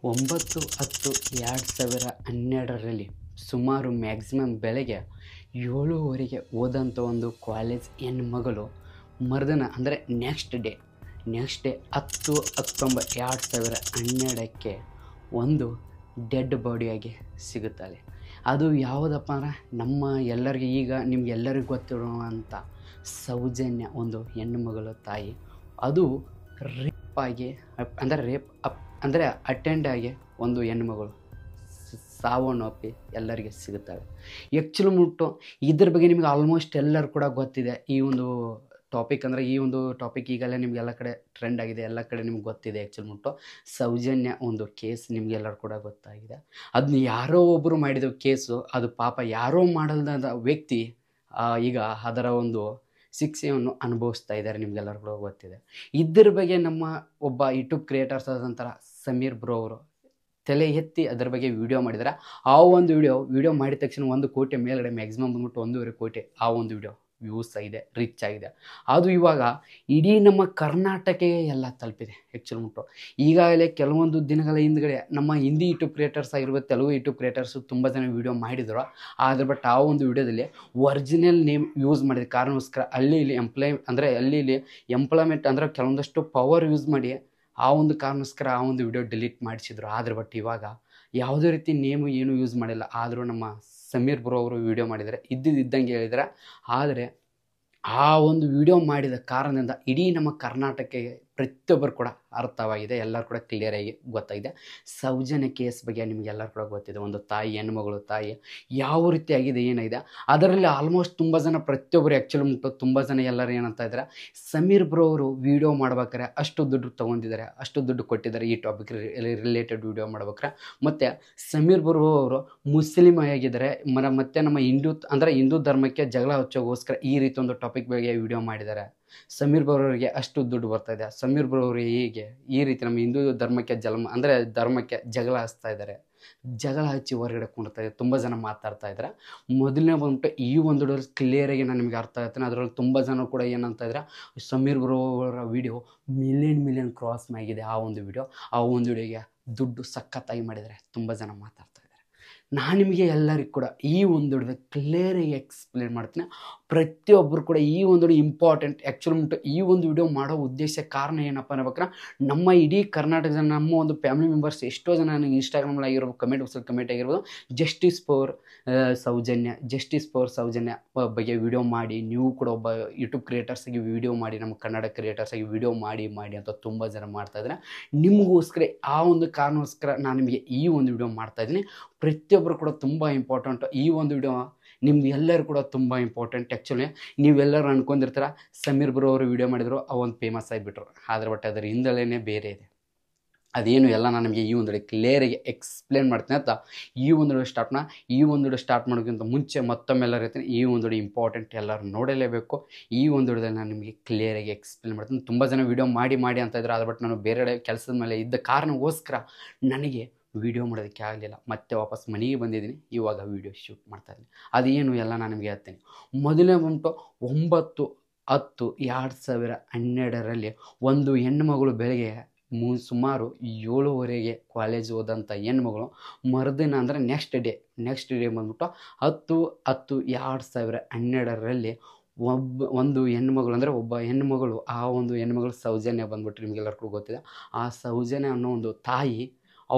9/10/2012ರಲ್ಲಿ ಸುಮಾರು ಮ್ಯಾಕ್ಸಿಮಮ್ ಬೆಳಗ್ಗೆ 7:30ಗೆ ಓದಂಥ ಒಂದು ಕಾಲೇಜ್ ಹೆಣ್ಮಗಳು ಮರುದಿನ ಅಂದರೆ ನೆಕ್ಸ್ಟ್ ಡೇ 10/19/2012ಕ್ಕೆ ಒಂದು ಡೆಡ್ ಬಾಡಿಯಾಗಿ ಸಿಗುತ್ತಾಳೆ. ಅದು ಯಾವುದಪ್ಪ ಅಂದ್ರೆ ನಮ್ಮ ಎಲ್ಲರಿಗೆ ಈಗ ನಿಮಗೆಲ್ಲರಿಗೂ ಗೊತ್ತಿರುವಂಥ ಸೌಜನ್ಯ ಒಂದು ಹೆಣ್ಣುಮಗಳು ತಾಯಿ. ಅದು ರೇಪಾಗಿ ಅಂದರೆ ಅಟೆಂಡ್ ಆಗಿ ಒಂದು ಹೆಣ್ಣುಮಗಳು ಸಾವನ್ನಪ್ಪಿ ಎಲ್ಲರಿಗೆ ಸಿಗುತ್ತವೆ. ಆ್ಯಕ್ಚುಲಿ ಇದ್ರ ಬಗ್ಗೆ ನಿಮಗೆ ಆಲ್ಮೋಸ್ಟ್ ಎಲ್ಲರೂ ಕೂಡ ಗೊತ್ತಿದೆ. ಈ ಒಂದು ಟಾಪಿಕ್ ಈಗಲೇ ನಿಮಗೆಲ್ಲ ಕಡೆ ಟ್ರೆಂಡ್ ಆಗಿದೆ, ಎಲ್ಲ ಕಡೆ ನಿಮ್ಗೆ ಗೊತ್ತಿದೆ. ಆ್ಯಕ್ಚುಲಿ ಸೌಜನ್ಯ ಒಂದು ಕೇಸ್ ನಿಮಗೆಲ್ಲರೂ ಕೂಡ ಗೊತ್ತಾಗಿದೆ. ಅದನ್ನ ಯಾರೋ ಒಬ್ಬರು ಮಾಡಿದ ಕೇಸು, ಅದು ಪಾಪ ಯಾರೋ ಮಾಡಲ್ದ ವ್ಯಕ್ತಿ ಈಗ ಅದರ ಒಂದು ಶಿಕ್ಷೆಯನ್ನು ಅನುಭವಿಸ್ತಾ ಇದ್ದಾರೆ, ನಿಮಗೆಲ್ಲರೂ ಕೂಡ ಗೊತ್ತಿದೆ. ಇದ್ರ ಬಗ್ಗೆ ನಮ್ಮ ಒಬ್ಬ ಯೂಟ್ಯೂಬ್ ಕ್ರಿಯೇಟರ್ಸ್ ಆದಂಥ ಸಮೀರ್ ಬ್ರೋ ಅವರು ತಲೆ ಎತ್ತಿ ಅದರ ಬಗ್ಗೆ ವಿಡಿಯೋ ಮಾಡಿದ್ದಾರೆ. ಆ ಒಂದು ವಿಡಿಯೋ ಮಾಡಿದ ತಕ್ಷಣ 1 ಕೋಟಿ ಮೇಲ್ಗಡೆ ಮ್ಯಾಕ್ಸಿಮಮ್ 1.5 ಕೋಟಿ ಆ ಒಂದು ವಿಡಿಯೋ ವ್ಯೂಸ್ ಆಗಿದೆ, ರೀಚ್ ಆಗಿದೆ. ಅದು ಇವಾಗ ಇಡೀ ನಮ್ಮ ಕರ್ನಾಟಕಕ್ಕೆ ಎಲ್ಲ ತಲುಪಿದೆ. ಆ್ಯಕ್ಚುಲಿ ಈಗಾಗಲೇ ಕೆಲವೊಂದು ದಿನಗಳ ಹಿಂದ್ಗಡೆ ನಮ್ಮ ಹಿಂದಿ ಯೂಟ್ಯೂಬ್ ಕ್ರಿಯೇಟರ್ಸ್ ಆಗಿರ್ಬೋದು, ತೆಲುಗು ಯೂಟ್ಯೂಬ್ ಕ್ರಿಯೇಟರ್ಸು ತುಂಬ ಜನ ವಿಡಿಯೋ ಮಾಡಿದರು. ಆದರೆ ಬಟ್ ಆ ಒಂದು ವಿಡಿಯೋದಲ್ಲಿ ಒರಿಜಿನಲ್ ನೇಮ್ ಯೂಸ್ ಮಾಡಿದ ಕಾರಣಕ್ಕೋಸ್ಕರ ಅಲ್ಲಿ ಎಂಪ್ಲಾಯ್ಮೆಂಟ್ ಅಂದರೆ ಕೆಲವೊಂದಷ್ಟು ಪವರ್ ಯೂಸ್ ಮಾಡಿ ಆ ಒಂದು ಕಾರಣಕ್ಕೋಸ್ಕರ ಆ ಒಂದು ವಿಡಿಯೋ ಡಿಲೀಟ್ ಮಾಡಿಸಿದ್ರು. ಆದರೆ ಬಟ್ ಇವಾಗ ಯಾವುದೇ ರೀತಿ ನೇಮು ಏನು ಯೂಸ್ ಮಾಡಿಲ್ಲ. ಆದರೂ ನಮ್ಮ ಸಮೀರ್ ಬ್ರೋ ಅವರು ವಿಡಿಯೋ ಮಾಡಿದ್ದಾರೆ, ಇದ್ದಂಗೆ ಹೇಳಿದ್ದಾರೆ. ಆದರೆ ಆ ಒಂದು ವಿಡಿಯೋ ಮಾಡಿದ ಕಾರಣದಿಂದ ಇಡೀ ನಮ್ಮ ಕರ್ನಾಟಕಕ್ಕೆ ಪ್ರತಿಯೊಬ್ಬರು ಕೂಡ ಅರ್ಥವಾಗಿದೆ, ಎಲ್ಲರೂ ಕೂಡ ಕ್ಲಿಯರಾಗಿ ಗೊತ್ತಾಗಿದೆ. ಸೌಜನ್ಯ ಕೇಸ್ ಬಗ್ಗೆ ನಿಮಗೆಲ್ಲರೂ ಕೂಡ ಗೊತ್ತಿದೆ. ಒಂದು ತಾಯಿ, ಹೆಣ್ಮಗಳು ತಾಯಿ ಯಾವ ರೀತಿ ಆಗಿದೆ, ಏನಾಗಿದೆ ಅದರಲ್ಲಿ ಆಲ್ಮೋಸ್ಟ್ ತುಂಬ ಜನ ಪ್ರತಿಯೊಬ್ಬರು ಆ್ಯಕ್ಚುಲಿ ತುಂಬ ಜನ ಎಲ್ಲರೂ ಏನಂತ ಇದ್ದಾರೆ, ಸಮೀರ್ ಬ್ರೋ ಅವರು ವಿಡಿಯೋ ಮಾಡ್ಬೇಕಾರೆ ಅಷ್ಟು ದುಡ್ಡು ತೊಗೊಂಡಿದ್ದಾರೆ, ಅಷ್ಟು ದುಡ್ಡು ಕೊಟ್ಟಿದ್ದಾರೆ ಈ ಟಾಪಿಕ್ ರಿಲೇಟೆಡ್ ವಿಡಿಯೋ ಮಾಡ್ಬೇಕಾರೆ. ಮತ್ತು ಸಮೀರ್ ಬ್ರೋ ಅವರು ಮುಸ್ಲಿಮ್ ಆಗಿದ್ದಾರೆ, ಮತ್ತು ನಮ್ಮ ಹಿಂದೂ ಧರ್ಮಕ್ಕೆ ಜಗಳ ಹಚ್ಚೋಗೋಸ್ಕರ ಈ ರೀತಿ ಒಂದು ಟಾಪಿಕ್ ಬಗ್ಗೆ ವಿಡಿಯೋ ಮಾಡಿದ್ದಾರೆ. ಸಮೀರ್ ಬ್ರೋ ಅವರಿಗೆ ಅಷ್ಟು ದುಡ್ಡು ಬರ್ತಾ ಇದೆ. ಸಮೀರ್ ಬ್ರೋ ಅವರು ಹೀಗೆ ಈ ರೀತಿ ನಮ್ಮ ಹಿಂದೂ ಧರ್ಮಕ್ಕೆ ಧರ್ಮಕ್ಕೆ ಜಗಳ ಹಚ್ತಾ ಇದ್ದಾರೆ, ಜಗಳ ಹಚ್ಚಿ ಹೊರಗಡೆ ಕುಂಡ್ತಾ ಇದೆ. ತುಂಬ ಜನ ಮಾತಾಡ್ತಾ ಇದ್ದಾರೆ. ಮೊದಲನೇ ಈ ಒಂದು ಕ್ಲಿಯರಾಗಿ ನಾನು ನಿಮಗೆ ಅರ್ಥ ಆಗ್ತಾನೆ. ಅದರಲ್ಲಿ ತುಂಬ ಜನ ಕೂಡ ಏನಂತ ಇದ್ದಾರೆ, ಸಮೀರ್ ಬ್ರೋ ಅವರ ವಿಡಿಯೋ ಮಿಲಿಯನ್ ಕ್ರಾಸ್ ಆಗಿದೆ. ಆ ಒಂದು ವಿಡಿಯೋಗೆ ದುಡ್ಡು ಸಖತ್ತಾಗಿ ಮಾಡಿದ್ದಾರೆ, ತುಂಬ ಜನ ಮಾತಾಡ್ತಾ ಇದ್ದಾರೆ. ನಾನು ನಿಮಗೆ ಎಲ್ಲರಿಗೂ ಕೂಡ ಈ ಒಂದು ಕ್ಲಿಯರಾಗಿ ಎಕ್ಸ್ಪ್ಲೇನ್ ಮಾಡ್ತೀನಿ. ಪ್ರತಿಯೊಬ್ಬರು ಕೂಡ ಈ ಒಂದು ಇಂಪಾರ್ಟೆಂಟ್. ಆ್ಯಕ್ಚುಲಿ ಈ ಒಂದು ವಿಡಿಯೋ ಮಾಡೋ ಉದ್ದೇಶ ಕಾರಣ ಏನಪ್ಪ ಅನ್ಬೇಕಾರೆ, ನಮ್ಮ ಇಡೀ ಕರ್ನಾಟಕ ಜನ, ನಮ್ಮ ಒಂದು ಫ್ಯಾಮಿಲಿ ಮೆಂಬರ್ಸ್ ಎಷ್ಟೋ ಜನ ನನಗೆ ಇನ್ಸ್ಟಾಗ್ರಾಮಲ್ಲಿ ಆಗಿರ್ಬೋದು, ಕಮೆಂಟ್ ಆಗಿರ್ಬೋದು, ಜಸ್ಟಿಸ್ ಫಾರ್ ಸೌಜನ್ಯ ಬಗ್ಗೆ ವಿಡಿಯೋ ಮಾಡಿ, ನೀವು ಕೂಡ ಒಬ್ಬ ಯೂಟ್ಯೂಬ್ ಕ್ರಿಯೇಟರ್ಸಾಗಿ ವಿಡಿಯೋ ಮಾಡಿ, ನಮ್ಮ ಕನ್ನಡ ಕ್ರಿಯೇಟರ್ಸಾಗಿ ವಿಡಿಯೋ ಮಾಡಿ ಅಂತ ತುಂಬ ಜನ ಮಾಡ್ತಾಯಿದ್ದಾರೆ. ನಿಮಗೋಸ್ಕರ ಆ ಒಂದು ಕಾರಣಕ್ಕೋಸ್ಕರ ನಾನು ನಿಮಗೆ ಈ ಒಂದು ವಿಡಿಯೋ ಮಾಡ್ತಾಯಿದ್ದೀನಿ. ಪ್ರತಿಯೊಬ್ಬರು ಕೂಡ ತುಂಬ ಇಂಪಾರ್ಟೆಂಟು. ಈ ಒಂದು ವಿಡಿಯೋ ನಿಮ್ಗೆ ಎಲ್ಲರೂ ಕೂಡ ತುಂಬ ಇಂಪಾರ್ಟೆಂಟ್. ಆ್ಯಕ್ಚುಲಿ ನೀವೆಲ್ಲರೂ ಅನ್ಕೊಂಡಿರ್ತೀರ ಸಮೀರ್ ಬ್ರೋ ಅವರು ವಿಡಿಯೋ ಮಾಡಿದ್ರು, ಒಂದು ಫೇಮಸ್ ಆಗಿಬಿಟ್ರು. ಆದರೆ ಬಟ್ ಅದರ ಹಿಂದೆಲೇ ಬೇರೆ ಇದೆ. ಅದೇನು ಎಲ್ಲ ನಾನು ನಿಮಗೆ ಈ ಒಂದು ಕ್ಲಿಯರಾಗಿ ಎಕ್ಸ್ಪ್ಲೇನ್ ಮಾಡ್ತೀನಿ ಅಂತ ಈ ಒಂದು ವಿಡಿಯೋ ಸ್ಟಾರ್ಟ್ ಮಾಡೋಕ್ಕಿಂತ ಮುಂಚೆ ಮತ್ತೊಮ್ಮೆ ಎಲ್ಲರೂ ಇರ್ತೀನಿ, ಈ ಒಂದು ಇಂಪಾರ್ಟೆಂಟ್ ಎಲ್ಲರೂ ನೋಡಲೇಬೇಕು. ಈ ಒಂದು ವಿಡಿಯೋದಲ್ಲಿ ನಾನು ನಿಮಗೆ ಕ್ಲಿಯರಾಗಿ ಎಕ್ಸ್ಪ್ಲೇನ್ ಮಾಡ್ತೀನಿ. ತುಂಬ ಜನ ವಿಡಿಯೋ ಮಾಡಿ ಅಂತ ಇದ್ರು. ಆದರೆ ಬಟ್ ನಾನು ಬೇರೆ ಕೆಲಸದ ಮೇಲೆ ಇದ್ದ ಕಾರಣಕ್ಕೋಸ್ಕರ ನನಗೆ ವಿಡಿಯೋ ಮಾಡೋದಕ್ಕೆ ಆಗಲಿಲ್ಲ. ಮತ್ತೆ ವಾಪಸ್ ಮನೆಗೆ ಬಂದಿದ್ದೀನಿ, ಇವಾಗ ವಿಡಿಯೋ ಶೂಟ್ ಮಾಡ್ತಾಯಿದ್ದೀನಿ. ಅದೇನು ಎಲ್ಲ ನಾನು ನಿಮಗೆ ಹೇಳ್ತೀನಿ. ಮೊದಲನೇ 9/10/2012ರಲ್ಲಿ ಒಂದು ಹೆಣ್ಣುಮಗಳು ಬೆಳಗ್ಗೆ ಸುಮಾರು 7:30ಗೆ ಕಾಲೇಜ್ ಹೋದಂಥ ಹೆಣ್ಮಗಳು ಮರುದಿನ ಅಂದರೆ ನೆಕ್ಸ್ಟ್ ಡೇ ಬಂದ್ಬಿಟ್ಟು 10/10/2012ರಲ್ಲಿ ಒಂದು ಹೆಣ್ಮಗಳು ಒಬ್ಬ ಹೆಣ್ಮಗಳು, ಆ ಒಂದು ಹೆಣ್ಮಗಳು ಸೌಜನ್ಯ ಬಂದ್ಬಿಟ್ಟು ನಿಮಗೆಲ್ಲರಿಗೂ ಗೊತ್ತಿದೆ. ಆ ಸೌಜನ್ಯ ಅನ್ನೋ ಒಂದು ತಾಯಿ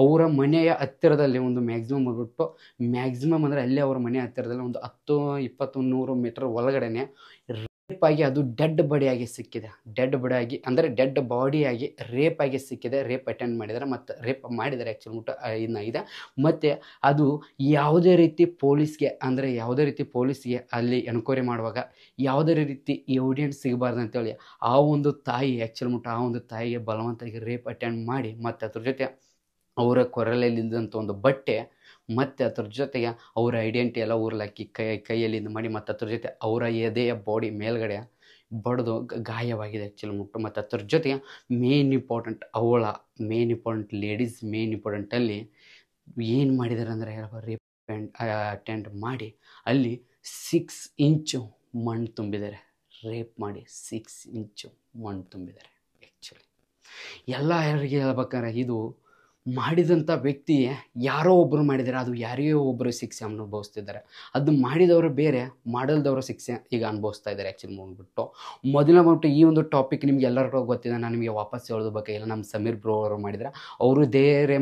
ಅವರ ಮನೆಯ ಹತ್ತಿರದಲ್ಲಿ ಒಂದು ಮ್ಯಾಕ್ಸಿಮಮ್ ಅಂದರೆ ಅಲ್ಲೇ ಅವರ ಮನೆಯ ಹತ್ತಿರದಲ್ಲಿ ಒಂದು 10-20-100 ಮೀಟರ್ ಒಳಗಡೆನೆ ರೇಪಾಗಿ ಅದು ಡೆಡ್ ಬಾಡಿಯಾಗಿ ಸಿಕ್ಕಿದೆ. ಡೆಡ್ ಬಾಡಿಯಾಗಿ ರೇಪಾಗಿ ಸಿಕ್ಕಿದೆ. ರೇಪ್ ಅಟೆಂಡ್ ಮಾಡಿದ್ದಾರೆ ಮತ್ತು ರೇಪ್ ಮಾಡಿದ್ದಾರೆ ಆ್ಯಕ್ಚುಲಿ ಇನ್ನಾಗಿದೆ. ಮತ್ತು ಅದು ಯಾವುದೇ ರೀತಿ ಪೊಲೀಸ್ಗೆ ಅಲ್ಲಿ ಎನ್ಕ್ವೈರಿ ಮಾಡುವಾಗ ಯಾವುದೇ ರೀತಿ ಎವಿಡೆನ್ಸ್ ಸಿಗಬಾರ್ದು ಅಂತೇಳಿ ಆ ಒಂದು ತಾಯಿ ಆ ಒಂದು ತಾಯಿಗೆ ಬಲವಂತವಾಗಿ ರೇಪ್ ಅಟೆಂಡ್ ಮಾಡಿ, ಮತ್ತು ಅದ್ರ ಜೊತೆ ಅವರ ಕೊರಳಲ್ಲಿದ್ದಂಥ ಒಂದು ಬಟ್ಟೆ ಮತ್ತು ಅದ್ರ ಜೊತೆಗೆ ಅವರ ಐಡೆಂಟಿ ಎಲ್ಲ ಊರ್ಲಾಕಿ ಕೈಯಲ್ಲಿಂದ ಮಾಡಿ, ಮತ್ತು ಅದ್ರ ಜೊತೆ ಅವರ ಎದೆಯ ಬಾಡಿ ಮೇಲ್ಗಡೆ ಬಡಿದು ಗಾಯವಾಗಿದೆ ಆ್ಯಕ್ಚುಲಿ ಮತ್ತು ಅದ್ರ ಜೊತೆಗೆ ಮೇನ್ ಇಂಪಾರ್ಟೆಂಟ್ ಲೇಡೀಸಲ್ಲಿ ಏನು ಮಾಡಿದ್ದಾರೆ ಅಂದರೆ ರೇಪ್ ಅಟೆಂಡ್ ಮಾಡಿ ಅಲ್ಲಿ 6 ಇಂಚು ಮಣ್ಣು ತುಂಬಿದ್ದಾರೆ. ರೇಪ್ ಮಾಡಿ 6 ಇಂಚು ಮಣ್ಣು ತುಂಬಿದ್ದಾರೆ. ಆ್ಯಕ್ಚುಲಿ ಯಾರಿಗೆ ಹೇಳ್ಬೇಕಾದ್ರೆ ಇದು ಮಾಡಿದಂಥ ವ್ಯಕ್ತಿ ಯಾರೋ ಒಬ್ಬರು ಮಾಡಿದ್ದಾರೆ, ಅದು ಯಾರಿಗೋ ಒಬ್ಬರು ಶಿಕ್ಷೆ ಅನುಭವಿಸ್ತಿದ್ದಾರೆ. ಅದು ಮಾಡಿದವರು ಬೇರೆ, ಮಾಡಲ್ದವರು ಶಿಕ್ಷೆ ಈಗ ಅನುಭವಿಸ್ತಾ ಇದ್ದಾರೆ. ಆ್ಯಕ್ಚುಲಿ ಬಂದ್ಬಿಟ್ಟು ಮೊದಲು ಈ ಒಂದು ಟಾಪಿಕ್ ನಿಮ್ಗೆ ಎಲ್ಲರಿಗೂ ಗೊತ್ತಿದೆ, ನಾನು ನಿಮಗೆ ವಾಪಸ್ ಹೇಳೋದು ಬೇಕಾಗಿಲ್ಲ. ನಮ್ಮ ಸಮೀರ್ ಬ್ರೋ ಅವರು ಮಾಡಿದರೆ ಅವರು ಧೈರ್ಯ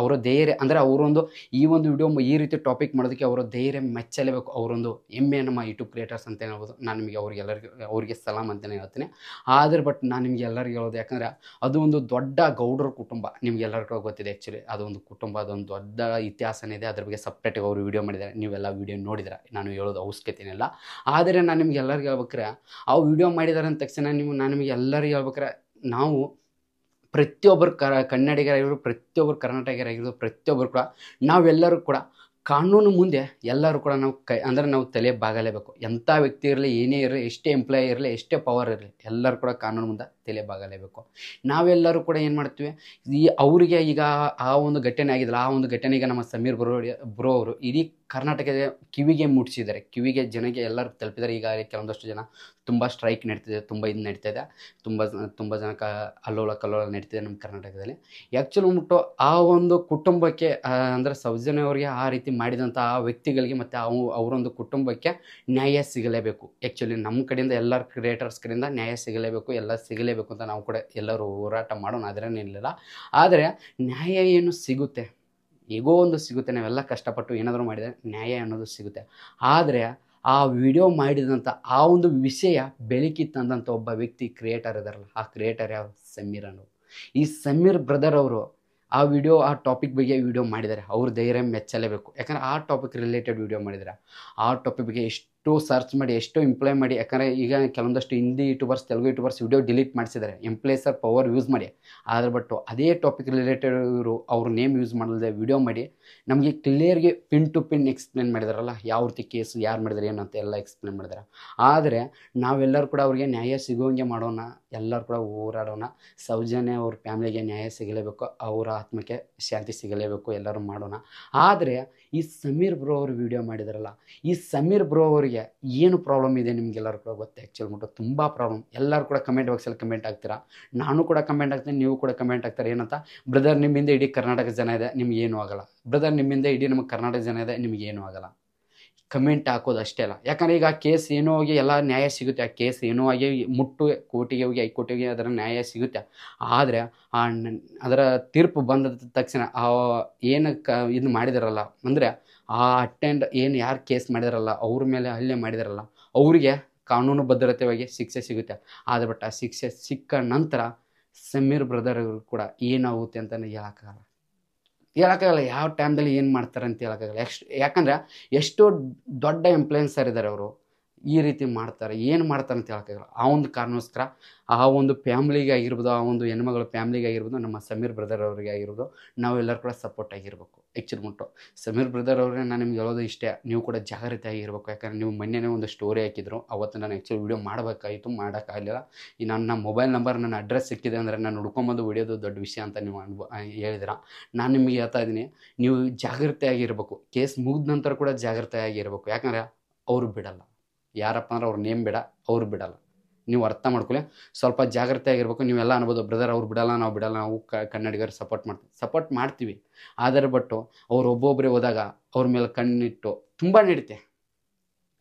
ಅವರ ಧೈರ್ಯ ಅಂದರೆ ಅವರೊಂದು ಈ ಒಂದು ವಿಡಿಯೋ ಈ ರೀತಿ ಟಾಪಿಕ್ ಮಾಡೋದಕ್ಕೆ ಅವರ ಧೈರ್ಯ ಮೆಚ್ಚಲೇಬೇಕು. ಅವರೊಂದು ಹೆಮ್ಮೆ ನಮ್ಮ ಯೂಟ್ಯೂಬ್ ಕ್ರಿಯೇಟರ್ಸ್ ಅಂತ ಹೇಳ್ಬೋದು. ನಾನು ನಿಮಗೆ ಅವ್ರಿಗೆ ಸಲಾಮ್ ಅಂತಲೇ ಹೇಳ್ತೀನಿ. ಆದರೆ ನಾನು ನಿಮಗೆ ಎಲ್ಲರಿಗೂ ಹೇಳೋದು, ಯಾಕಂದರೆ ಅದು ಒಂದು ದೊಡ್ಡ ಗೌಡರ ಕುಟುಂಬ, ನಿಮ್ಗೆಲ್ಲರಿಗೂ ಗೊತ್ತಿದೆ. ಆ್ಯಕ್ಚುಲಿ ಅದೊಂದು ಕುಟುಂಬ, ಅದೊಂದು ದೊಡ್ಡ ಇತಿಹಾಸನೇ ಇದೆ. ಅದ್ರ ಬಗ್ಗೆ ಸಪ್ರೇಟಾಗಿ ಅವರು ವಿಡಿಯೋ ಮಾಡಿದ್ದಾರೆ, ನೀವೆಲ್ಲ ವಿಡಿಯೋ ನೋಡಿದ್ರೆ, ನಾನು ಹೇಳೋದು ಅವಶ್ಯಕತೆನಿಲ್ಲ. ಆದರೆ ನಾನು ನಿಮ್ಗೆ ಎಲ್ಲರಿಗೂ ಹೇಳ್ಬೇಕಾರೆ, ಆ ವಿಡಿಯೋ ಮಾಡಿದ್ದಾರೆ ಅಂದ ತಕ್ಷಣ ನಾನು ನಿಮಗೆ ಎಲ್ಲರಿಗೂ ಹೇಳ್ಬೇಕಾರೆ, ನಾವು ಪ್ರತಿಯೊಬ್ಬರು ಕನ್ನಡಿಗರಾಗಿರ್ಬೋದು, ಪ್ರತಿಯೊಬ್ಬರು ಕರ್ನಾಟಕರಾಗಿರ್ಬೋದು, ಪ್ರತಿಯೊಬ್ಬರು ಕೂಡ ನಾವೆಲ್ಲರೂ ಕೂಡ ಕಾನೂನು ಮುಂದೆ ಎಲ್ಲರೂ ಕೂಡ ನಾವು ನಾವು ತಲೆ ಬಾಗಲೇಬೇಕು. ಎಂಥ ವ್ಯಕ್ತಿ ಇರಲಿ, ಏನೇ ಇರಲಿ, ಎಷ್ಟೇ ಎಂಪ್ಲಾಯ್ ಇರಲಿ, ಎಷ್ಟೇ ಪವರ್ ಇರಲಿ, ಎಲ್ಲರೂ ಕೂಡ ಕಾನೂನು ಮುಂದೆ ತಲೆ ಬಾಗಲೇಬೇಕು. ನಾವೆಲ್ಲರೂ ಕೂಡ ಏನು ಮಾಡ್ತೀವಿ, ಅವರಿಗೆ ಈಗ ಆ ಒಂದು ಘಟನೆ ಆಗಿದ್ದಿಲ್ಲ, ಆ ಒಂದು ಘಟನೆಗೆ ನಮ್ಮ ಸಮೀರ್ ಬ್ರೋ ಅವರು ಇಡೀ ಕರ್ನಾಟಕದ ಕಿವಿಗೆ ಮುಟ್ಟಿಸಿದ್ದಾರೆ, ಕಿವಿಗೆ ಜನಕ್ಕೆ ಎಲ್ಲರೂ ತಲುಪಿದ್ದಾರೆ. ಈಗ ಕೆಲವೊಂದಷ್ಟು ಜನ ತುಂಬ ಸ್ಟ್ರೈಕ್ ನಡೀತಿದೆ, ತುಂಬ ಇದು ನಡೀತಾ ಇದೆ, ತುಂಬ ಜನ ಅಲ್ಲೋಲ ಕಲ್ಲೋಲ ನಡೀತಿದೆ ನಮ್ಮ ಕರ್ನಾಟಕದಲ್ಲಿ. ಆ್ಯಕ್ಚುಲಿ ಬಂದ್ಬಿಟ್ಟು ಆ ಒಂದು ಕುಟುಂಬಕ್ಕೆ ಅಂದರೆ ಸೌಜನ್ಯ ಅವರಿಗೆ ಆ ರೀತಿ ಮಾಡಿದಂಥ ಆ ವ್ಯಕ್ತಿಗಳಿಗೆ ಮತ್ತು ಅವರೊಂದು ಕುಟುಂಬಕ್ಕೆ ನ್ಯಾಯ ಸಿಗಲೇಬೇಕು. ಆ್ಯಕ್ಚುಲಿ ನಮ್ಮ ಕಡೆಯಿಂದ ಎಲ್ಲರ ಕ್ರಿಯೇಟರ್ಸ್ ಕಡೆಯಿಂದ ನ್ಯಾಯ ಸಿಗಲೇಬೇಕು, ಎಲ್ಲ ಸಿಗಲೇಬೇಕು ಅಂತ ನಾವು ಕೂಡ ಎಲ್ಲರೂ ಹೋರಾಟ ಮಾಡೋಣ, ಅದರೇನಿಲ್ಲ. ಆದರೆ ನ್ಯಾಯ ಏನು ಸಿಗುತ್ತೆ, ಹೇಗೋ ಒಂದು ಸಿಗುತ್ತೆ, ನಾವೆಲ್ಲ ಕಷ್ಟಪಟ್ಟು ಏನಾದರೂ ಮಾಡಿದರೆ ನ್ಯಾಯ ಅನ್ನೋದು ಸಿಗುತ್ತೆ. ಆದರೆ ಆ ವಿಡಿಯೋ ಮಾಡಿದಂಥ ಆ ಒಂದು ವಿಷಯ ಬೆಳಕಿಗೆ ತಂದಂಥ ಒಬ್ಬ ವ್ಯಕ್ತಿ ಕ್ರಿಯೇಟರ್ ಇದ್ದಾರಲ್ಲ, ಆ ಕ್ರಿಯೇಟರ್ ಯಾವ ಸಮೀರ್ ಅನ್ನೋರು. ಈ ಸಮೀರ್ ಬ್ರದರ್ ಅವರು ಆ ವಿಡಿಯೋ ಆ ಟಾಪಿಕ್ ಬಗ್ಗೆ ವಿಡಿಯೋ ಮಾಡಿದ್ದಾರೆ, ಅವ್ರ ಧೈರ್ಯ ಮೆಚ್ಚಲೇಬೇಕು. ಯಾಕಂದರೆ ಆ ಟಾಪಿಕ್ ರಿಲೇಟೆಡ್ ವಿಡಿಯೋ ಮಾಡಿದ್ದಾರೆ, ಆ ಟಾಪಿಕ್ ಬಗ್ಗೆ ಎಷ್ಟೋ ಸರ್ಚ್ ಮಾಡಿ, ಎಷ್ಟೋ ಇಂಪ್ಲಾಯ್ ಮಾಡಿ. ಯಾಕಂದರೆ ಈಗ ಕೆಲವೊಂದಷ್ಟು Hindi YouTubers, Telugu YouTubers video delete ಮಾಡಿಸಿದ್ದಾರೆ ಎಂಪ್ಲಾಯ್ಸರ್ ಪವರ್ ಯೂಸ್ ಮಾಡಿ. ಆದರೆ ಅದೇ ಟಾಪಿಕ್ ರಿಲೇಟೆಡ್ ಇವರು ಅವ್ರ ನೇಮ್ ಯೂಸ್ ಮಾಡದೆ ವಿಡಿಯೋ ಮಾಡಿ ನಮಗೆ ಕ್ಲಿಯರ್ಗೆ ಪಿನ್ ಟು ಪಿನ್ ಎಕ್ಸ್ಪ್ಲೇನ್ ಮಾಡಿದಾರಲ್ಲ, ಯಾವ ರೀತಿ ಕೇಸು ಯಾರು ಮಾಡಿದಾರೆ ಏನು ಅಂತ ಎಲ್ಲ ಎಕ್ಸ್ಪ್ಲೇನ್ ಮಾಡಿದ್ದಾರೆ. ಆದರೆ ನಾವೆಲ್ಲರೂ ಕೂಡ ಅವ್ರಿಗೆ ನ್ಯಾಯ ಸಿಗೋಂಗೆ ಮಾಡೋಣ, ಎಲ್ಲರೂ ಕೂಡ ಹೋರಾಡೋಣ. ಸೌಜನ್ಯ ಅವ್ರ ಫ್ಯಾಮಿಲಿಗೆ ನ್ಯಾಯ ಸಿಗಲೇಬೇಕು, ಅವರ ಆತ್ಮಕ್ಕೆ ಶಾಂತಿ ಸಿಗಲೇಬೇಕು, ಎಲ್ಲರೂ ಮಾಡೋಣ. ಆದರೆ ಈ ಸಮೀರ್ ಬ್ರೋ ಅವರು ವಿಡಿಯೋ ಮಾಡಿದಾರಲ್ಲ, ಈ ಸಮೀರ್ ಬ್ರೋ ಅವರಿಗೆ ಏನು ಪ್ರಾಬ್ಲಮ್ ಇದೆ ನಿಮಗೆಲ್ಲರೂ ಕೂಡ ಗೊತ್ತೆ. ಆ್ಯಕ್ಚುಲಿ ಬಿಟ್ಟು ತುಂಬ ಪ್ರಾಬ್ಲಮ್. ಎಲ್ಲರೂ ಕೂಡ ಕಮೆಂಟ್ ಬಾಕ್ಸಲ್ಲಿ ಕಮೆಂಟ್ ಆಗ್ತೀರಾ, ನಾನು ಕೂಡ ಕಮೆಂಟ್ ಆಗ್ತೀನಿ, ನೀವು ಕೂಡ ಕಮೆಂಟ್ ಆಗ್ತಾರೆ. ಏನಂತ, ಬ್ರದರ್ ನಿಮ್ಮಿಂದ ಇಡೀ ಕರ್ನಾಟಕ ಜನ ಇದೆ, ನಿಮ್ಗೆ ಏನೂ ಆಗಲ್ಲ. ಬ್ರದರ್ ನಿಮ್ಮಿಂದ ಇಡೀ ನಮ್ಮ ಕರ್ನಾಟಕ ಜನ ಇದೆ, ನಿಮಗೇನೂ ಆಗಲ್ಲ. ಕಮೆಂಟ್ ಹಾಕೋದು ಅಷ್ಟೇ ಅಲ್ಲ. ಯಾಕಂದರೆ ಈಗ ಆ ಕೇಸ್ ಏನೋ ಹೋಗಿ ಎಲ್ಲ ನ್ಯಾಯ ಸಿಗುತ್ತೆ, ಆ ಕೇಸ್ ಏನೋ ಆಗಿ ಕೋರ್ಟಿಗೆ ಹೋಗಿ ಹೈಕೋರ್ಟಿಗೆ ಅದರ ನ್ಯಾಯ ಸಿಗುತ್ತೆ. ಆದರೆ ಅದರ ತೀರ್ಪು ಬಂದ ತಕ್ಷಣ ಏನು ಇದು ಮಾಡಿದಾರಲ್ಲ, ಅಂದರೆ ಆ ಏನು ಯಾರು ಕೇಸ್ ಮಾಡಿದಾರಲ್ಲ, ಅವ್ರ ಮೇಲೆ ಹಲ್ಲೆ ಮಾಡಿದಾರಲ್ಲ, ಅವರಿಗೆ ಕಾನೂನು ಭದ್ರತೆಯಾಗಿ ಶಿಕ್ಷೆ ಸಿಗುತ್ತೆ. ಆದರೆ ಆ ಶಿಕ್ಷೆ ಸಿಕ್ಕ ನಂತರ ಸಮೀರ್ ಬ್ರದರ್ ಕೂಡ ಏನಾಗುತ್ತೆ ಅಂತ ಹೇಳೋಕ್ಕಾಗಲ್ಲ. ಯಾವ ಟೈಮ್ದಲ್ಲಿ ಏನು ಮಾಡ್ತಾರೆ ಅಂತ ಹೇಳೋಕ್ಕಾಗಲ್ಲ. ಯಾಕಂದರೆ ಎಷ್ಟೋ ದೊಡ್ಡ ಇನ್ಫ್ಲುಯೆನ್ಸರ್ ಇದ್ದಾರೆ, ಅವರು ಈ ರೀತಿ ಮಾಡ್ತಾರೆ, ಏನು ಮಾಡ್ತಾರೆ ಅಂತ ಹೇಳೋಕ್ಕಾಗಲ್ಲ. ಆ ಒಂದು ಕಾರಣಕ್ಕೋಸ್ಕರ ಆ ಒಂದು ಫ್ಯಾಮ್ಲಿಗೆ ಆಗಿರ್ಬೋದು, ಆ ಒಂದು ಹೆಣ್ಮಗಳ ಫ್ಯಾಮ್ಲಿಗೆ ಆಗಿರ್ಬೋದು, ನಮ್ಮ ಸಮೀರ್ ಬ್ರದರ್ ಅವರಿಗೆ ಆಗಿರ್ಬೋದು, ನಾವೆಲ್ಲರೂ ಕೂಡ ಸಪೋರ್ಟ್ ಆಗಿರಬೇಕು. ಆ್ಯಕ್ಚುಲಿ ಮುಟ್ಟು ಸಮೀರ್ ಬ್ರದರ್ ಅವ್ರಿಗೆ ನಾನು ನಿಮ್ಗೆ ಹೇಳೋದು ಇಷ್ಟೇ, ನೀವು ಕೂಡ ಜಾಗ್ರತೆ ಆಗಿರಬೇಕು. ಯಾಕಂದರೆ ನೀವು ಮೊನ್ನೆನೇ ಒಂದು ಸ್ಟೋರಿ ಹಾಕಿದ್ರು, ಅವತ್ತು ನಾನು ಆ್ಯಕ್ಚುಲಿ ವಿಡಿಯೋ ಮಾಡಬೇಕಾಯಿತು, ಮಾಡೋಕ್ಕಾಗಲಿಲ್ಲ. ಈ ನನ್ನ ಮೊಬೈಲ್ ನಂಬರ್, ನನ್ನ ಅಡ್ರೆಸ್ ಸಿಕ್ಕಿದೆ ಅಂದರೆ ನಾನು ಹುಡ್ಕೊಂಬಂದು ವಿಡಿಯೋದು ದೊಡ್ಡ ವಿಷಯ ಅಂತ ನೀವು ಹೇಳಿದಿರ. ನಾನು ನಿಮಗೆ ಹೇಳ್ತಾ ಇದ್ದೀನಿ, ನೀವು ಜಾಗ್ರತೆ ಆಗಿರಬೇಕು. ಕೇಸ್ ಮುಗಿದ ನಂತರ ಕೂಡ ಜಾಗ್ರತೆ ಆಗಿರಬೇಕು. ಯಾಕಂದರೆ ಅವರು ಬಿಡಲ್ಲ. ಯಾರಪ್ಪ ಅಂದ್ರೆ ಅವ್ರ ನೇಮ್ ಬೇಡ, ಅವ್ರು ಬಿಡಲ್ಲ. ನೀವು ಅರ್ಥ ಮಾಡ್ಕೊಳ್ಳಿ, ಸ್ವಲ್ಪ ಜಾಗ್ರತೆ ಆಗಿರ್ಬೇಕು. ನೀವೆಲ್ಲ ಅನ್ಬೋದು, ಬ್ರದರ್ ಅವ್ರು ಬಿಡಲ್ಲ, ನಾವು ಬಿಡಲ್ಲ, ನಾವು ಕನ್ನಡಿಗರು ಸಪೋರ್ಟ್ ಮಾಡ್ತೀವಿ. ಆದರೆ ಅವ್ರು ಒಬ್ಬೊಬ್ಬರೇ ಹೋದಾಗ ಅವ್ರ ಮೇಲೆ ಕಣ್ಣಿಟ್ಟು ತುಂಬ ನಡೀತೆ.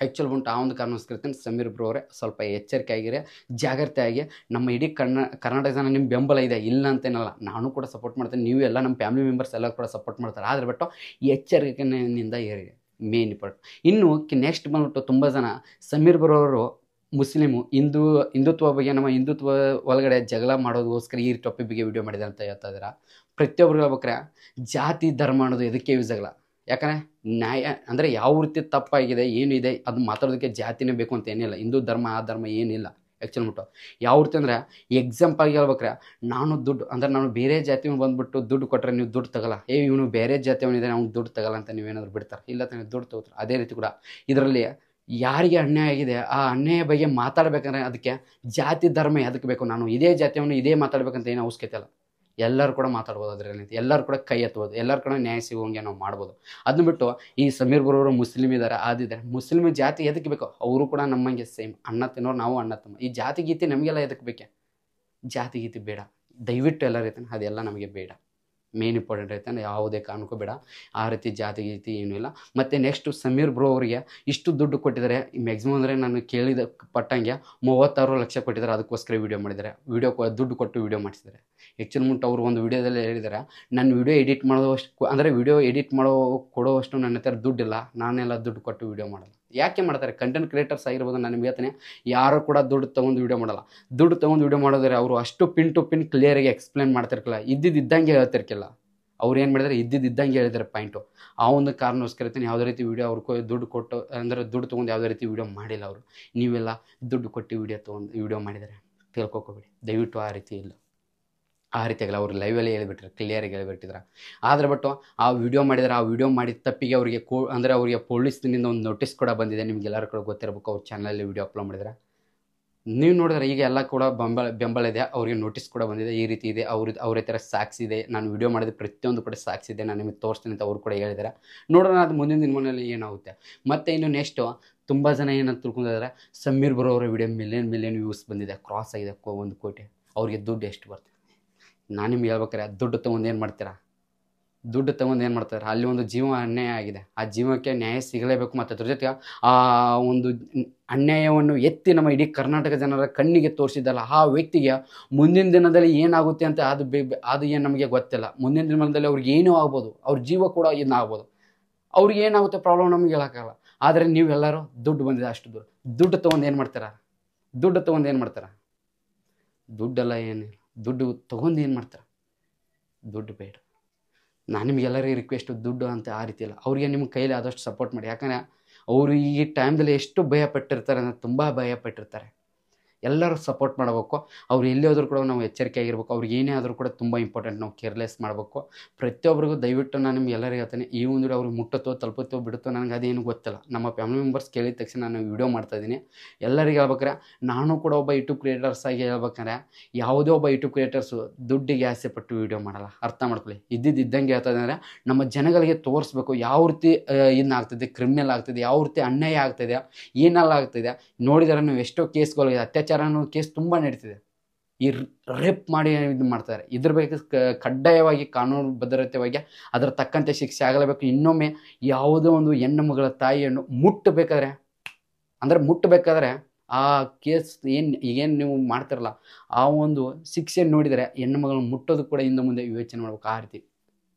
ಆ್ಯಕ್ಚುಲಿ ಆ ಒಂದು ಕಾರಣಕ್ಕೋಸ್ಕರ ಸಮೀರ್ ಬ್ರೋ ಅವರೇ ಸ್ವಲ್ಪ ಎಚ್ಚರಿಕೆ ಆಗಿರಿ, ಜಾಗ್ರತೆ ಆಗಿ. ನಮ್ಮ ಇಡೀ ಕರ್ನಾಟಕ ಜನ ನಿಮ್ಮ ಬೆಂಬಲ ಇದೆ, ಇಲ್ಲ ಅಂತೇನಲ್ಲ, ನಾನು ಕೂಡ ಸಪೋರ್ಟ್ ಮಾಡ್ತೇನೆ, ನೀವು ಎಲ್ಲ ನಮ್ಮ ಫ್ಯಾಮಿಲಿ ಮೆಂಬರ್ಸ್ ಎಲ್ಲ ಕೂಡ ಸಪೋರ್ಟ್ ಮಾಡ್ತಾರೆ. ಆದರೆ ಎಚ್ಚರಿಕೆಯಿಂದ ಏರಿ, ಮೇನ್ ಇಂಪಾರ್ಟೆಂಟ್. ಇನ್ನು ನೆಕ್ಸ್ಟ್ ಬಂದ್ಬಿಟ್ಟು ತುಂಬ ಜನ ಸಮೀರ್ ಬ್ರೋ ಅವರು ಮುಸ್ಲಿಮು ಹಿಂದುತ್ವ ಬಗ್ಗೆ, ನಮ್ಮ ಹಿಂದುತ್ವ ಒಳಗಡೆ ಜಗಳ ಮಾಡೋದಕ್ಕೋಸ್ಕರ ಈ ಟಾಪಿಕ್ ಬಗ್ಗೆ ವಿಡಿಯೋ ಮಾಡಿದೆ ಅಂತ ಹೇಳ್ತಾ ಇದ್ದಾರೆ. ಪ್ರತಿಯೊಬ್ಬರು ಹೇಳ್ಬೇಕಾರೆ ಜಾತಿ ಧರ್ಮ ಅನ್ನೋದು ಎದಕ್ಕೆ ಯೂಸ್ ಆಗಲ್ಲ. ಯಾಕಂದರೆ ನ್ಯಾಯ ಅಂದರೆ ಯಾವ ರೀತಿ ತಪ್ಪಾಗಿದೆ ಏನಿದೆ ಅದು ಮಾತಾಡೋದಕ್ಕೆ ಜಾತಿನೇ ಬೇಕು ಅಂತ ಏನಿಲ್ಲ. ಹಿಂದೂ ಧರ್ಮ ಆ ಧರ್ಮ ಏನಿಲ್ಲ. ಆ್ಯಕ್ಚುಲಿ ಯಾವ ರೀತಿ ಅಂದರೆ ಎಕ್ಸಾಂಪಲ್ಗೆ ಹೇಳ್ಬೇಕ್ರೆ, ನಾನು ಬೇರೆ ಜಾತಿಯವ್ನು ಬಂದುಬಿಟ್ಟು ದುಡ್ಡು ಕೊಟ್ಟರೆ ನೀವು ದುಡ್ಡು ತಗೋಲ್ಲ, ಇವನು ಬೇರೆ ಜಾತಿಯವನಿದೆ ಅವ್ನು ದುಡ್ಡು ತಗೋಲ್ಲ ಅಂತ ನೀವೇನಾದ್ರು ಬಿಡ್ತಾರೆ, ಇಲ್ಲ ತಾನೇ ದುಡ್ಡು ತಗೋತಾರೆ. ಅದೇ ರೀತಿ ಕೂಡ ಇದರಲ್ಲಿ ಯಾರಿಗೆ ಅನ್ಯಾಯ ಆಗಿದೆ ಆ ಅನ್ಯಾಯ ಬಗ್ಗೆ ಮಾತಾಡಬೇಕಂದ್ರೆ ಅದಕ್ಕೆ ಜಾತಿ ಧರ್ಮ ಎದಕ್ಕೆ ಬೇಕು, ನಾನು ಇದೇ ಜಾತಿಯವನು ಇದೇ ಮಾತಾಡ್ಬೇಕಂತ ಏನು ಅವಶ್ಯಕತೆ ಇಲ್ಲ. ಎಲ್ಲರೂ ಕೂಡ ಮಾತಾಡ್ಬೋದು, ಅದರಲ್ಲಿ ಎಲ್ಲರೂ ಕೂಡ ಕೈ ಎತ್ಬೋದು, ಎಲ್ಲರೂ ಕೂಡ ನ್ಯಾಯ ಸಿಗೋಂಗೆ ನಾವು ಮಾಡ್ಬೋದು. ಅದನ್ನ ಬಿಟ್ಟು ಈ ಸಮೀರ್ ಬ್ರೋ ಅವರು ಮುಸ್ಲಿಮ್ ಇದ್ದಾರೆ, ಅದಿದ್ದಾರೆ. ಮುಸ್ಲಿಮ್ ಜಾತಿ ಎದಕ್ಕೆ ಬೇಕು, ಅವರು ಕೂಡ ನಮ್ಮಂಗೆ ಸೇಮ್ ಅಣ್ಣ ತಿನ್ನೋರು, ನಾವು ಅಣ್ಣ ತಮ್ಮ. ಈ ಜಾತಿ ಗೀತಿ ನಮಗೆಲ್ಲ ಎದಕ್ಕೆ ಬೇಕೆ, ಜಾತಿ ಗೀತಿ ಬೇಡ ದಯವಿಟ್ಟು. ಎಲ್ಲರೂ ಅದೆಲ್ಲ ನಮಗೆ ಬೇಡ. ಮೇನ್ ಇಂಪಾರ್ಟೆಂಟ್ ಐತೆ ಅಂದರೆ ಯಾವುದೇ ಕಾರಣಕ್ಕೂ ಬೇಡ. ಆ ರೀತಿ ಜಾತಿ ಗೀತಿ ಏನೂ ಇಲ್ಲ. ಮತ್ತು ನೆಕ್ಸ್ಟು ಸಮೀರ್ ಬ್ರೋ ಅವರಿಗೆ ಇಷ್ಟು ದುಡ್ಡು ಕೊಟ್ಟಿದ್ದಾರೆ. ಮ್ಯಾಕ್ಸಿಮಮ್ ಅಂದರೆ ನಾನು ಕೇಳಿದ ಪಟ್ಟಂಗೆ 36 ಲಕ್ಷ ಕೊಟ್ಟಿದ್ದಾರೆ. ಅದಕ್ಕೋಸ್ಕರ ವೀಡಿಯೋ ಮಾಡಿದ್ದಾರೆ. ದುಡ್ಡು ಕೊಟ್ಟು ವೀಡಿಯೋ ಮಾಡಿಸಿದ್ದಾರೆ. ಆ್ಯಕ್ಚುಲಿ ಮುಟ್ಟು ಅವರು ಒಂದು ವೀಡಿಯೋದಲ್ಲಿ ಹೇಳಿದ್ದಾರೆ, ನನ್ನ ವೀಡಿಯೋ ಎಡಿಟ್ ಮಾಡೋವಷ್ಟು ಅಂದರೆ ವೀಡಿಯೋ ಎಡಿಟ್ ಕೊಡೋವಷ್ಟು ನನ್ನ ಹತ್ರ ದುಡ್ಡಿಲ್ಲ, ನಾನೆಲ್ಲ ದುಡ್ಡು ಕೊಟ್ಟು ವೀಡಿಯೋ ಮಾಡಲ್ಲ. ಯಾಕೆ ಮಾಡ್ತಾರೆ? ಕಂಟೆಂಟ್ ಕ್ರಿಯೇಟರ್ಸ್ ಆಗಿರ್ಬೋದು, ನಾನು ನಿಮ್ಗೆ ಹೇಳ್ತೀನಿ, ಯಾರು ಕೂಡ ದುಡ್ಡು ತೊಗೊಂಡು ವೀಡಿಯೋ ಮಾಡಲ್ಲ. ದುಡ್ಡು ತೊಗೊಂಡು ವೀಡಿಯೋ ಮಾಡೋದ್ರೆ ಅವರು ಅಷ್ಟು ಪಿನ್ ಟು ಪಿನ್ ಕ್ಲಿಯರಾಗಿ ಎಕ್ಸ್ಪ್ಲೇನ್ ಮಾಡ್ತಿರ್ಕಿಲ್ಲ, ಇದ್ದಿದ್ದಂಗೆ ಹೇಳ್ತಿರ್ಕಿಲ್ಲ. ಅವ್ರು ಏನು ಮಾಡಿದ್ದಾರೆ, ಇದ್ದಿದ್ದಂಗೆ ಹೇಳಿದ್ದಾರೆ ಪಾಯಿಂಟು. ಆ ಒಂದು ಕಾರಣಕ್ಕೋಸ್ಕರ ಯಾವುದೇ ರೀತಿ ವೀಡಿಯೋ ಅವ್ರಿಗೆ ದುಡ್ಡು ಕೊಟ್ಟು ಅಂದರೆ ದುಡ್ಡು ತೊಗೊಂಡು ಯಾವುದೇ ರೀತಿ ವೀಡಿಯೋ ಮಾಡಿಲ್ಲ ಅವರು. ನೀವೆಲ್ಲ ದುಡ್ಡು ಕೊಟ್ಟು ವೀಡಿಯೋ ಮಾಡಿದ್ದಾರೆ ತಿಳ್ಕೊಬೇಡಿ ದಯವಿಟ್ಟು. ಆ ರೀತಿ ಇಲ್ಲ, ಆ ರೀತಿಯಾಗಲ್ಲ. ಅವ್ರು ಲೈವಲ್ಲಿ ಹೇಳಿಬಿಟ್ರೆ, ಕ್ಲಿಯರಾಗಿ ಹೇಳಿಬಿಟ್ಟಿದ್ರೆ. ಆದರೆ ಬಟ್ಟು ಆ ವಿಡಿಯೋ ಮಾಡಿದರೆ, ಆ ವಿಡಿಯೋ ಮಾಡಿದ ತಪ್ಪಿಗೆ ಅವರಿಗೆ ಅವರಿಗೆ ಪೊಲೀಸ್ನಿಂದ ಒಂದು ನೋಟಿಸ್ ಕೂಡ ಬಂದಿದೆ. ನಿಮ್ಗೆಲ್ಲರೂ ಕೂಡ ಗೊತ್ತಿರಬೇಕು. ಅವ್ರ ಚಾನಲಲ್ಲಿ ವೀಡಿಯೋ ಅಪ್ಲೋಡ್ ಮಾಡಿದರೆ ನೀವು ನೋಡಿದ್ರೆ ಈಗ ಎಲ್ಲ ಕೂಡ ಬೆಂಬಲ ಇದೆ. ಅವರಿಗೆ ನೋಟಿಸ್ ಕೂಡ ಬಂದಿದೆ. ಈ ರೀತಿ ಇದೆ, ಅವ್ರ ಥರ ಸಾಕ್ಸ್ ಇದೆ, ನಾನು ವಿಡಿಯೋ ಮಾಡಿದ ಪ್ರತಿಯೊಂದು ಕೂಡ ಸಾಕ್ಸ್ ಇದೆ, ನಾನು ನಿಮಗೆ ತೋರಿಸ್ತೀನಿ ಅಂತ ಅವ್ರು ಕೂಡ ಹೇಳಿದ್ದಾರೆ. ನೋಡೋಣ ಅದು ಮುಂದಿನ ದಿನಗಳಲ್ಲಿ ಏನಾಗುತ್ತೆ. ಮತ್ತು ಇನ್ನು ನೆಕ್ಸ್ಟು ತುಂಬ ಜನ ಏನಂತ ತಿಳ್ಕೊಂಡಿದ್ದಾರೆ, ಸಮೀರ್ ಬ್ರೋ ಅವರ ವಿಡಿಯೋ ಮಿಲಿಯನ್ ವ್ಯೂಸ್ ಬಂದಿದೆ, ಕ್ರಾಸ್ ಆಗಿದೆ 1 ಕೋಟಿ. ಅವ್ರಿಗೆ ದುಡ್ಡು ಎಷ್ಟು ಬರ್ತದೆ? ನಾನು ನಿಮ್ಗೆ ಹೇಳ್ಬೇಕಾರೆ, ದುಡ್ಡು ತೊಗೊಂಡು ಏನು ಮಾಡ್ತೀರಾ? ದುಡ್ಡು ತೊಗೊಂಡು ಏನು ಮಾಡ್ತಾರೆ? ಅಲ್ಲಿ ಒಂದು ಜೀವ ಅನ್ಯಾಯ ಆಗಿದೆ. ಆ ಜೀವಕ್ಕೆ ನ್ಯಾಯ ಸಿಗಲೇಬೇಕು. ಮತ್ತು ಅದ್ರ ಜೊತೆಗೆ ಆ ಒಂದು ಅನ್ಯಾಯವನ್ನು ಎತ್ತಿ ನಮ್ಮ ಇಡೀ ಕರ್ನಾಟಕ ಜನರ ಕಣ್ಣಿಗೆ ತೋರಿಸಿದ್ದಲ್ಲ, ಆ ವ್ಯಕ್ತಿಗೆ ಮುಂದಿನ ದಿನದಲ್ಲಿ ಏನಾಗುತ್ತೆ ಅಂತ ಅದು ಏನು ನಮಗೆ ಗೊತ್ತಿಲ್ಲ. ಮುಂದಿನ ದಿನದಲ್ಲಿ ಅವ್ರಿಗೆ ಏನೂ ಆಗ್ಬೋದು, ಅವ್ರ ಜೀವ ಕೂಡ ಏನಾಗ್ಬೋದು, ಅವ್ರಿಗೆ ಏನಾಗುತ್ತೆ ಪ್ರಾಬ್ಲಮ್ ನಮಗೆ ಹೇಳೋಕ್ಕಾಗಲ್ಲ. ಆದರೆ ನೀವೆಲ್ಲರೂ ದುಡ್ಡು ಬಂದಿದೆ, ಅಷ್ಟು ದುಡ್ಡು ತೊಗೊಂಡು ಏನು ಮಾಡ್ತೀರಾ? ದುಡ್ಡೆಲ್ಲ ಏನಿಲ್ಲ. ದುಡ್ಡು ತೊಗೊಂಡು ಏನು ಮಾಡ್ತಾರೆ? ದುಡ್ಡು ಬೇಡ. ನಾನು ನಿಮಗೆಲ್ಲರಿಗೂ ರಿಕ್ವೆಸ್ಟು, ದುಡ್ಡು ಅಂತ ಆ ರೀತಿ ಇಲ್ಲ. ಅವ್ರಿಗೆ ನಿಮ್ಮ ಕೈಲಿ ಆದಷ್ಟು ಸಪೋರ್ಟ್ ಮಾಡಿ. ಯಾಕಂದರೆ ಅವರು ಈ ಟೈಮ್ದಲ್ಲಿ ಎಷ್ಟು ಭಯಪಟ್ಟಿರ್ತಾರೆ ಅಂದರೆ ತುಂಬ ಭಯಪಟ್ಟಿರ್ತಾರೆ. ಎಲ್ಲರೂ ಸಪೋರ್ಟ್ ಮಾಡಬೇಕು. ಅವ್ರು ಎಲ್ಲಿ ಹೋದರೂ ಕೂಡ ನಾವು ಎಚ್ಚರಿಕೆ ಆಗಿರ್ಬೇಕು. ಅವ್ರಿಗೆ ಏನೇ ಆದರೂ ಕೂಡ ತುಂಬ ಇಂಪಾರ್ಟೆಂಟ್. ನಾವು ಕೇರ್ಲೆಸ್ ಮಾಡಬೇಕು. ಪ್ರತಿಯೊಬ್ಬರಿಗೂ ದಯವಿಟ್ಟು ನಾನು ನಿಮ್ಗೆ ಎಲ್ಲರಿಗೂ ಹೇಳ್ತೀನಿ, ಈ ಒಂದು ಅವ್ರಿಗೆ ಮುಟ್ಟುತ್ತೋ ತಲುಪುತ್ತೋ ಬಿಡುತ್ತೋ ನನಗೆ ಅದೇನು ಗೊತ್ತಿಲ್ಲ. ನಮ್ಮ ಫ್ಯಾಮಿಲಿ ಮೆಂಬರ್ಸ್ ಕೇಳಿದ ತಕ್ಷಣ ನಾನು ವೀಡಿಯೋ ಮಾಡ್ತಾಯಿದ್ದೀನಿ. ಎಲ್ಲರಿಗೆ ಹೇಳ್ಬೇಕಾರೆ, ನಾನು ಕೂಡ ಒಬ್ಬ ಯೂಟ್ಯೂಬ್ ಕ್ರಿಯೇಟರ್ಸ್ ಆಗಿ ಹೇಳ್ಬೇಕಾದ್ರೆ, ಯಾವುದೇ ಒಬ್ಬ ಯೂಟ್ಯೂಬ್ ಕ್ರಿಯೇಟರ್ಸು ದುಡ್ಡಿಗೆ ಆಸೆ ಪಟ್ಟು ವೀಡಿಯೋ ಮಾಡಲ್ಲ. ಅರ್ಥ ಮಾಡ್ಕೊಳ್ಳಿ. ಇದ್ದಂಗೆ ಹೇಳ್ತಾ ಅಂದರೆ ನಮ್ಮ ಜನಗಳಿಗೆ ತೋರಿಸ್ಬೇಕು ಯಾವ ರೀತಿ ಇನ್ನಾಗ್ತಿದೆ, ಕ್ರಿಮಿನಲ್ ಆಗ್ತಿದೆ, ಯಾವ ರೀತಿ ಅನ್ಯಾಯ ಆಗ್ತಿದೆ, ಏನೆಲ್ಲ ಆಗ್ತಿದೆ. ನೋಡಿದರೆ ನೀವು ಎಷ್ಟೋ ಕೇಸ್ಗಳು, ಅತ್ಯಾಚಾರ ಅನ್ನೋ ಕೇಸ್ ತುಂಬ ನಡೀತಿದೆ. ಈ ರೇಪ್ ಮಾಡಿ ಇದು ಮಾಡ್ತಾರೆ. ಇದ್ರ ಬಗ್ಗೆ ಕಡ್ಡಾಯವಾಗಿ ಕಾನೂನು ಭದ್ರತೆವಾಗಿ ಅದರ ತಕ್ಕಂತೆ ಶಿಕ್ಷೆ ಆಗಲೇಬೇಕು. ಇನ್ನೊಮ್ಮೆ ಯಾವುದೋ ಒಂದು ಹೆಣ್ಣು ಮಗಳ ತಾಯಿಯನ್ನು ಮುಟ್ಟಬೇಕಾದ್ರೆ ಆ ಕೇಸ್ ಏನು ನೀವು ಮಾಡ್ತಿರಲ್ಲ, ಆ ಒಂದು ಶಿಕ್ಷೆ ನೋಡಿದರೆ ಹೆಣ್ಣು ಮಗಳನ್ನ ಮುಟ್ಟೋದು ಕೂಡ ಹಿಂದೆ ಮುಂದೆ ಯೋಚನೆ ಮಾಡ್ಬೇಕು. ಆ ರೀತಿ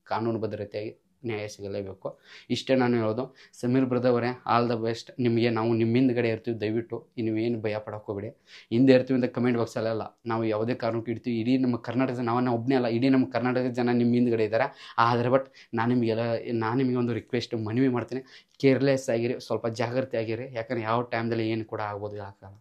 ಕಾನೂನು ಭದ್ರತೆಯಾಗಿ ನ್ಯಾಯ ಸಿಗಲೇಬೇಕು. ಇಷ್ಟೇ ನಾನು ಹೇಳೋದು. ಸಮೀರ್ ಬ್ರದರ್ ಅವರೇ, ಆಲ್ ದ ಬೆಸ್ಟ್. ನಾವು ನಿಮ್ಮ ಹಿಂದ್ಗಡೆ ಇರ್ತೀವಿ. ದಯವಿಟ್ಟು ನೀವೇನು ಭಯ ಪಡೋಕೆ ಹೋಗ್ಬೇಡಿ. ಹಿಂದೆ ಇರ್ತೀವಿ ಅಂತ ಕಮೆಂಟ್ ಬಾಕ್ಸಲ್ಲೆಲ್ಲ ನಾವು ಯಾವುದೇ ಕಾರಣಕ್ಕೂ ಇಡ್ತೀವಿ. ಇಡೀ ನಮ್ಮ ಕರ್ನಾಟಕದ ನಾವನ್ನ ಒಬ್ಬನೇ ಅಲ್ಲ, ಇಡೀ ನಮ್ಮ ಕರ್ನಾಟಕದ ಜನ ನಿಮ್ಮ ಹಿಂದ್ಗಡೆ ಇದ್ದಾರೆ. ಆದರೆ ಬಟ್ ನಾನು ನಿಮಗೆ ಒಂದು ರಿಕ್ವೆಸ್ಟ್ ಮನವಿ ಮಾಡ್ತೀನಿ, ಕೇರ್ಲೆಸ್ ಆಗಿರಿ, ಸ್ವಲ್ಪ ಜಾಗ್ರತೆ ಆಗಿರಿ. ಯಾಕಂದರೆ ಯಾವ ಟೈಮ್ದಲ್ಲಿ ಏನು ಕೂಡ ಆಗ್ಬೋದು ಆಗಲ್ಲ.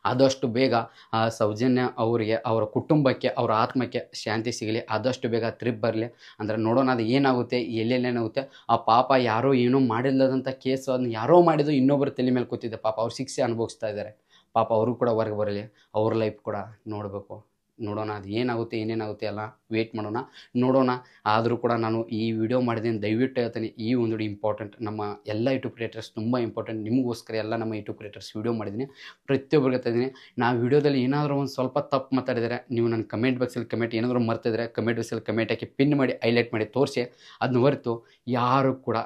ಆದಷ್ಟು ಬೇಗ ಆ ಸೌಜನ್ಯ ಅವರಿಗೆ, ಅವರ ಕುಟುಂಬಕ್ಕೆ, ಅವರ ಆತ್ಮಕ್ಕೆ ಶಾಂತಿ ಸಿಗಲಿ. ಆದಷ್ಟು ಬೇಗ ಟ್ರಿಪ್ ಬರಲಿ. ಅಂದರೆ ನೋಡೋಣ ಅದು ಏನಾಗುತ್ತೆ, ಎಲ್ಲೆಲ್ಲೇನಾಗುತ್ತೆ. ಆ ಪಾಪ ಯಾರೋ ಏನೋ ಮಾಡಿಲ್ಲದಂಥ ಕೇಸು, ಅದನ್ನ ಯಾರೋ ಮಾಡಿದ್ದು ಇನ್ನೊಬ್ಬರು ತಲೆ ಮೇಲೆ ಕೂತಿದೆ. ಪಾಪ ಅವ್ರು ಶಿಕ್ಷೆ ಅನುಭವಿಸ್ತಾ ಇದ್ದಾರೆ. ಪಾಪ ಅವರು ಕೂಡ ಹೊರಗೆ ಬರಲಿ, ಅವ್ರ ಲೈಫ್ ಕೂಡ ನೋಡಬೇಕು. ನೋಡೋಣ ಅದು ಏನಾಗುತ್ತೆ, ಏನೇನಾಗುತ್ತೆ ಎಲ್ಲ ವೇಟ್ ಮಾಡೋಣ, ನೋಡೋಣ. ಆದರೂ ಕೂಡ ನಾನು ಈ ವಿಡಿಯೋ ಮಾಡಿದ್ದೀನಿ. ದಯವಿಟ್ಟು ಹೇಳ್ತೀನಿ, ಈ ಒಂದು ಇಂಪಾರ್ಟೆಂಟ್. ನಮ್ಮ ಎಲ್ಲ ಯೂಟ್ಯೂಬ್ ಕ್ರಿಯೇಟರ್ಸ್ ತುಂಬ ಇಂಪಾರ್ಟೆಂಟ್. ನಿಮಗೋಸ್ಕರ ಎಲ್ಲ ನಮ್ಮ ಯೂಟ್ಯೂಬ್ ಕ್ರಿಯೇಟರ್ಸ್ ವಿಡಿಯೋ ಮಾಡಿದ್ದೀನಿ. ಪ್ರತಿಯೊಬ್ಬರಿಗೆ ಹೇಳ್ತಾಯಿದ್ದೀನಿ, ನಾವು ವಿಡಿಯೋದಲ್ಲಿ ಏನಾದರೂ ಒಂದು ಸ್ವಲ್ಪ ತಪ್ಪು ಮಾತಾಡಿದರೆ ನೀವು ನನ್ನ ಕಮೆಂಟ್ ಬಾಕ್ಸಲ್ಲಿ ಏನಾದರೂ ಮರ್ತಿದ್ರೆ ಕಮೆಂಟ್ ಬಾಕ್ಸಲ್ಲಿ ಕಮೆಂಟ್ ಹಾಕಿ ಪಿನ್ ಮಾಡಿ ಹೈಲೈಟ್ ಮಾಡಿ ತೋರಿಸಿ. ಅದನ್ನ ಹೊರತು ಯಾರು ಕೂಡ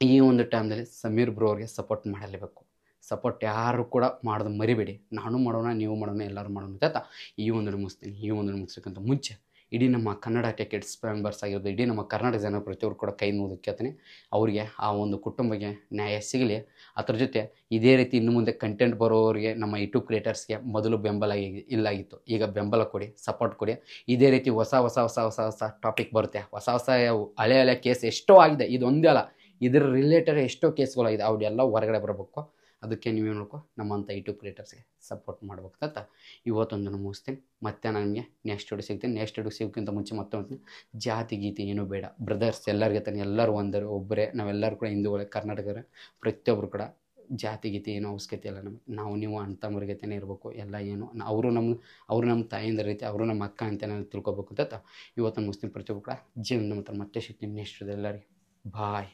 ಈ ಒಂದು ಟೈಮ್ದಲ್ಲಿ ಸಮೀರ್ ಬ್ರೋ ಅವ್ರಿಗೆ ಸಪೋರ್ಟ್ ಮಾಡಲೇಬೇಕು. ಸಪೋರ್ಟ್ ಯಾರು ಕೂಡ ಮಾಡೋದು ಮರಿಬೇಡಿ. ನಾನು ಮಾಡೋಣ, ನೀವು ಮಾಡೋಣ, ಎಲ್ಲರೂ ಮಾಡೋಣ ಅಂತ ಈ ಒಂದು ಮುಗಿಸೋಕ್ಕಿಂತ ಮುಂಚೆ ಇಡೀ ನಮ್ಮ ಕನ್ನಡ ಟೆಕೆಟ್ಸ್ ಮೆಂಬರ್ಸ್ ಆಗಿರೋದು, ಇಡೀ ನಮ್ಮ ಕರ್ನಾಟಕ ಜನ ಪ್ರತಿಯೊಬ್ಬರು ಕೂಡ ಕೈ ಮುಗಿದು ಕೇಳ್ತೀನಿ, ಅವರಿಗೆ ಆ ಒಂದು ಕುಟುಂಬಕ್ಕೆ ನ್ಯಾಯ ಸಿಗಲಿ. ಅದ್ರ ಜೊತೆ ಇದೇ ರೀತಿ ಇನ್ನು ಮುಂದೆ ಕಂಟೆಂಟ್ ಬರೋರಿಗೆ, ನಮ್ಮ ಯೂಟ್ಯೂಬ್ ಕ್ರಿಯೇಟರ್ಸ್ಗೆ ಮೊದಲು ಬೆಂಬಲ ಇಲ್ಲಾಗಿತ್ತು, ಈಗ ಬೆಂಬಲ ಕೊಡಿ, ಸಪೋರ್ಟ್ ಕೊಡಿ. ಇದೇ ರೀತಿ ಹೊಸ ಟಾಪಿಕ್ ಬರುತ್ತೆ. ಹೊಸ ಹಳೆ ಕೇಸ್ ಎಷ್ಟೋ ಆಗಿದೆ, ಇದು ಒಂದೇ ಅಲ್ಲ, ಇದರ ರಿಲೇಟೆಡ್ ಎಷ್ಟೋ ಕೇಸ್ಗಳಾಗಿದೆ. ಅವನ್ನೆಲ್ಲ ಹೊರಗಡೆ ಬರಬೇಕು. ಅದಕ್ಕೆ ನೀವೇನು ಮಾಡಬೇಕು, ನಮ್ಮಂಥ ಯೂಟ್ಯೂಬ್ ಕ್ರಿಯೇಟರ್ಸ್ಗೆ ಸಪೋರ್ಟ್ ಮಾಡ್ಬೇಕು ಅಂತ ಇವತ್ತೊಂದು ಮುಗಿಸ್ತೀನಿ. ಮತ್ತೆ ನಾನು ನಿಮಗೆ ನೆಕ್ಸ್ಟ್ ವಿಡಿಯೋ ಸಿಗ್ತೀನಿ. ನೆಕ್ಸ್ಟ್ ವಿಡಿಯೋ ಸಿಗೋಕ್ಕಿಂತ ಮುಂಚೆ ಮತ್ತೆ ಜಾತಿ ಗೀತಿ ಏನೂ ಬೇಡ. ಬ್ರದರ್ಸ್ ಎಲ್ಲರಿಗೆ ತಾನೆ, ಎಲ್ಲರೂ ಒಬ್ಬರೇ. ನಾವೆಲ್ಲರೂ ಕೂಡ ಹಿಂದೂಗಳೇ, ಕರ್ನಾಟಕದ ಪ್ರತಿಯೊಬ್ಬರು ಕೂಡ ಜಾತಿ ಗೀತಿ ಏನೂ ಅವಶ್ಯಕತೆ ಇಲ್ಲ ನಮಗೆ. ನೀವು ಅಂತಮರಿಗೇತನೇ ಇರಬೇಕು. ಎಲ್ಲ ಏನು ಅವರು ನಮ್ಮ ತಾಯಿಯಿಂದ ರೀತಿ, ಅವರು ನಮ್ಮ ಅಕ್ಕ ಅಂತ ನಾನು ತಿಳ್ಕೊಬೇಕು ಅಂತ ಇವತ್ತೊಂದು ಮುಗಿಸ್ತೀನಿ. ಪ್ರತಿಯೊಬ್ಬರು ಕೂಡ ಜೀವನ ಮತ್ತೆ ಸಿಗ್ತೀನಿ ನೆಕ್ಸ್ಟ್ ಎಲ್ಲರಿಗೆ. ಬಾಯ್.